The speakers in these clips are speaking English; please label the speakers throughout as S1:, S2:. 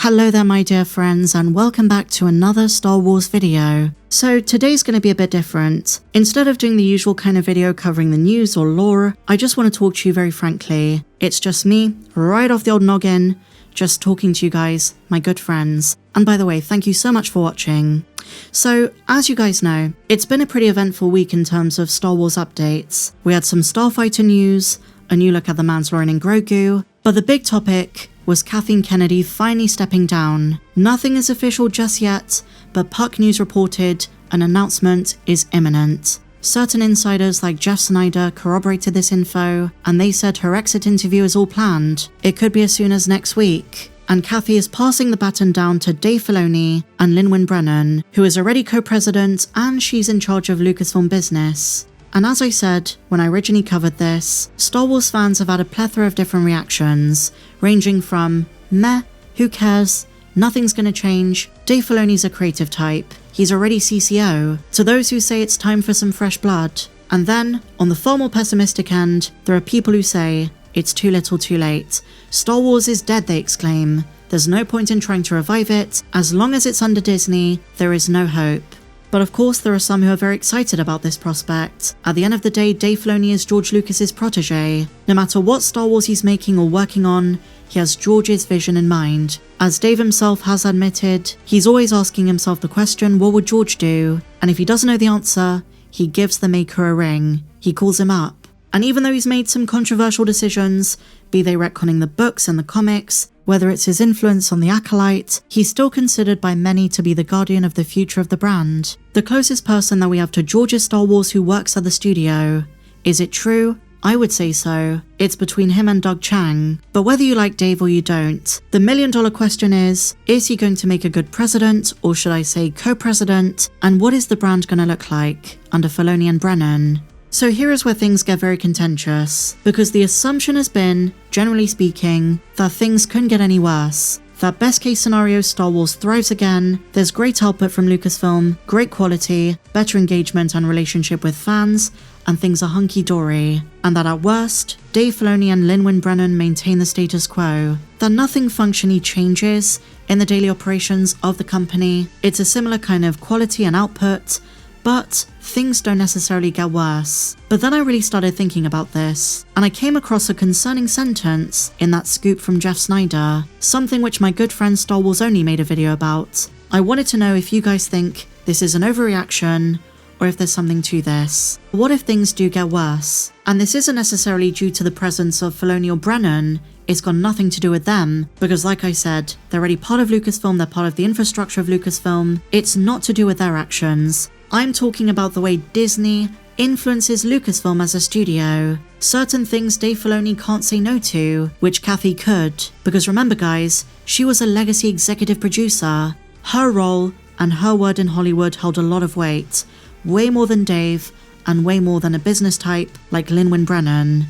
S1: Hello there my dear friends, and welcome back to another Star Wars video. So today's going to be a bit different. Instead of doing the usual kind of video covering the news or lore, I just want to talk to you very frankly. It's just me, right off the old noggin, just talking to you guys, my good friends. And by the way, thank you so much for watching. So, as you guys know, it's been a pretty eventful week in terms of Star Wars updates. We had some Starfighter news, a new look at the Mandalorian and Grogu, but the big topic was Kathleen Kennedy finally stepping down. Nothing is official just yet, but Puck News reported an announcement is imminent. Certain insiders like Jeff Snyder corroborated this info, and they said her exit interview is all planned. It could be as soon as next week. And Kathy is passing the baton down to Dave Filoni and Lynwen Brennan, who is already co-president and she's in charge of Lucasfilm business. And as I said when I originally covered this, Star Wars fans have had a plethora of different reactions, ranging from meh, who cares, nothing's gonna change, Dave Filoni's a creative type, he's already CCO, to those who say it's time for some fresh blood. And then, on the far more pessimistic end, there are people who say, it's too little too late. Star Wars is dead, they exclaim. There's no point in trying to revive it. As long as it's under Disney, there is no hope. But of course, there are some who are very excited about this prospect. At the end of the day, Dave Filoni is George Lucas's protege. No matter what Star Wars he's making or working on, he has George's vision in mind. As Dave himself has admitted, he's always asking himself the question, what would George do? And if he doesn't know the answer, he gives the maker a ring. He calls him up. And even though he's made some controversial decisions, be they retconning the books and the comics, whether it's his influence on the Acolyte, he's still considered by many to be the guardian of the future of the brand. The closest person that we have to George's Star Wars who works at the studio. Is it true? I would say so. It's between him and Doug Chang. But whether you like Dave or you don't, the million-dollar question is he going to make a good president, or should I say co-president? And what is the brand going to look like under Filoni and Brennan? So here is where things get very contentious, because the assumption has been, generally speaking, that things couldn't get any worse. That best case scenario Star Wars thrives again, there's great output from Lucasfilm, great quality, better engagement and relationship with fans, and things are hunky-dory. And that at worst, Dave Filoni and Lynwen Brennan maintain the status quo. That nothing functionally changes in the daily operations of the company. It's a similar kind of quality and output, but things don't necessarily get worse. But then I really started thinking about this, and I came across a concerning sentence in that scoop from Jeff Snyder, something which my good friend Star Wars Only made a video about. I wanted to know if you guys think this is an overreaction, or if there's something to this. What if things do get worse? And this isn't necessarily due to the presence of Filoni or Brennan, it's got nothing to do with them, because like I said, they're already part of Lucasfilm, they're part of the infrastructure of Lucasfilm, it's not to do with their actions. I'm talking about the way Disney influences Lucasfilm as a studio. Certain things Dave Filoni can't say no to, which Kathy could. Because remember guys, she was a legacy executive producer. Her role and her word in Hollywood held a lot of weight. Way more than Dave, and way more than a business type like Lynwen Brennan.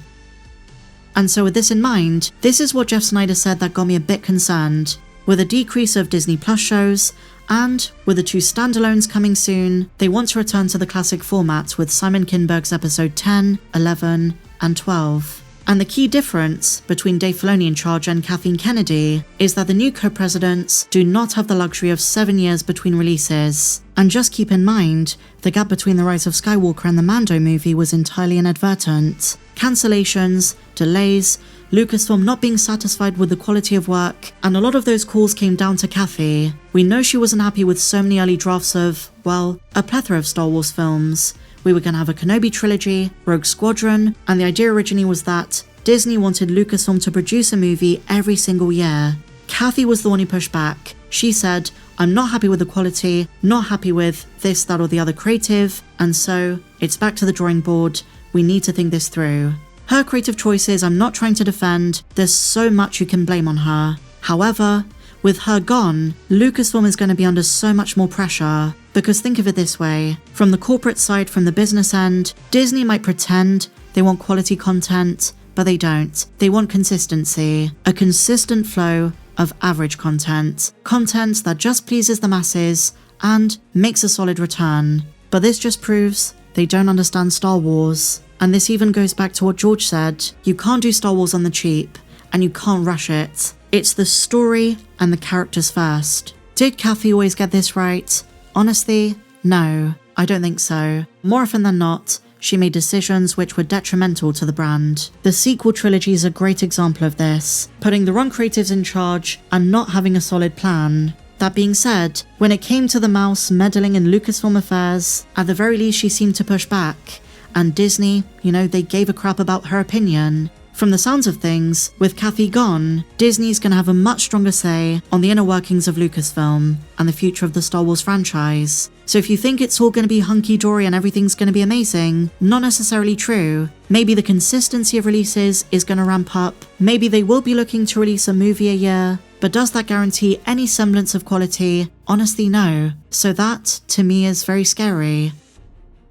S1: And so with this in mind, this is what Jeff Snyder said that got me a bit concerned. With a decrease of Disney Plus shows, and with the two standalones coming soon, they want to return to the classic format with Simon Kinberg's episode 10, 11, and 12. And the key difference between Dave Filoni in charge and Kathleen Kennedy is that the new co-presidents do not have the luxury of 7 years between releases. And just keep in mind, the gap between The Rise of Skywalker and the Mando movie was entirely inadvertent. Cancellations, delays, Lucasfilm not being satisfied with the quality of work, and a lot of those calls came down to Kathy. We know she wasn't happy with so many early drafts of, well, a plethora of Star Wars films. We were going to have a Kenobi trilogy, Rogue Squadron, and the idea originally was that Disney wanted Lucasfilm to produce a movie every single year. Kathy was the one who pushed back. She said, I'm not happy with the quality, not happy with this, that, or the other creative, and so it's back to the drawing board. We need to think this through. Her creative choices I'm not trying to defend, there's so much you can blame on her. However, with her gone, Lucasfilm is going to be under so much more pressure. Because think of it this way, from the corporate side, from the business end, Disney might pretend they want quality content, but they don't. They want consistency, a consistent flow of average content. Content that just pleases the masses and makes a solid return. But this just proves they don't understand Star Wars. And this even goes back to what George said, you can't do Star Wars on the cheap, and you can't rush it. It's the story and the characters first. Did Kathy always get this right? Honestly, no, I don't think so. More often than not, she made decisions which were detrimental to the brand. The sequel trilogy is a great example of this, putting the wrong creatives in charge and not having a solid plan. That being said, when it came to the mouse meddling in Lucasfilm affairs, at the very least she seemed to push back. And Disney, they gave a crap about her opinion. From the sounds of things, with Kathy gone, Disney's gonna have a much stronger say on the inner workings of Lucasfilm and the future of the Star Wars franchise. So if you think it's all gonna be hunky-dory and everything's gonna be amazing, not necessarily true. Maybe the consistency of releases is gonna ramp up, maybe they will be looking to release a movie a year, but does that guarantee any semblance of quality? Honestly, no. So that, to me, is very scary.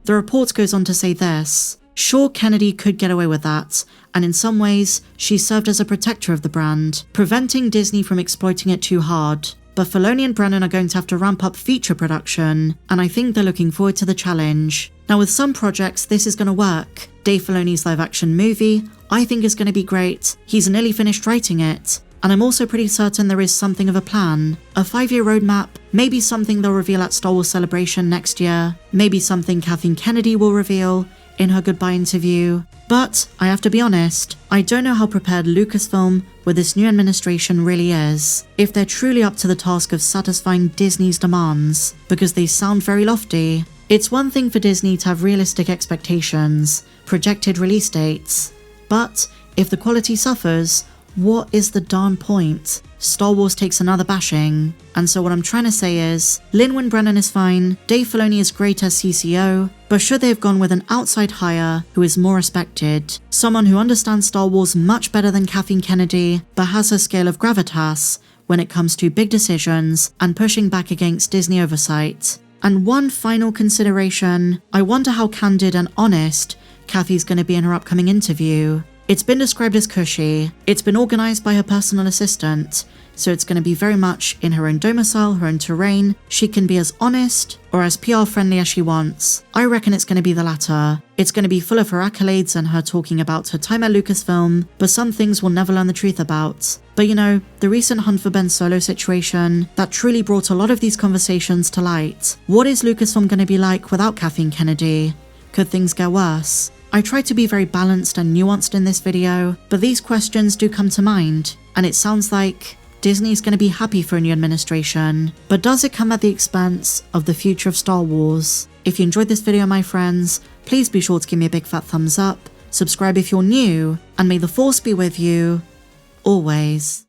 S1: The report goes on to say this: sure, Kennedy could get away with that, and in some ways, she served as a protector of the brand, preventing Disney from exploiting it too hard. But Filoni and Brennan are going to have to ramp up feature production, and I think they're looking forward to the challenge. Now with some projects, this is going to work. Dave Filoni's live-action movie, I think is going to be great. He's nearly finished writing it. And I'm also pretty certain there is something of a plan. A 5-year roadmap, maybe something they'll reveal at Star Wars Celebration next year, maybe something Kathleen Kennedy will reveal in her goodbye interview. But I have to be honest, I don't know how prepared Lucasfilm with this new administration really is, if they're truly up to the task of satisfying Disney's demands, because they sound very lofty. It's one thing for Disney to have realistic expectations, projected release dates, but if the quality suffers, what is the darn point? Star Wars takes another bashing. And so what I'm trying to say is, Lynwen Brennan is fine, Dave Filoni is great as CCO, but should they have gone with an outside hire who is more respected? Someone who understands Star Wars much better than Kathleen Kennedy, but has her scale of gravitas when it comes to big decisions and pushing back against Disney oversight. And one final consideration, I wonder how candid and honest Kathy's going to be in her upcoming interview. It's been described as cushy, it's been organised by her personal assistant, so it's going to be very much in her own domicile, her own terrain. She can be as honest or as PR friendly as she wants. I reckon it's going to be the latter. It's going to be full of her accolades and her talking about her time at Lucasfilm, but some things we'll never learn the truth about. But the recent Hunt for Ben Solo situation, that truly brought a lot of these conversations to light. What is Lucasfilm going to be like without Kathleen Kennedy? Could things get worse? I try to be very balanced and nuanced in this video, but these questions do come to mind, and it sounds like Disney's going to be happy for a new administration, but does it come at the expense of the future of Star Wars? If you enjoyed this video, my friends, please be sure to give me a big fat thumbs up, subscribe if you're new, and may the Force be with you, always.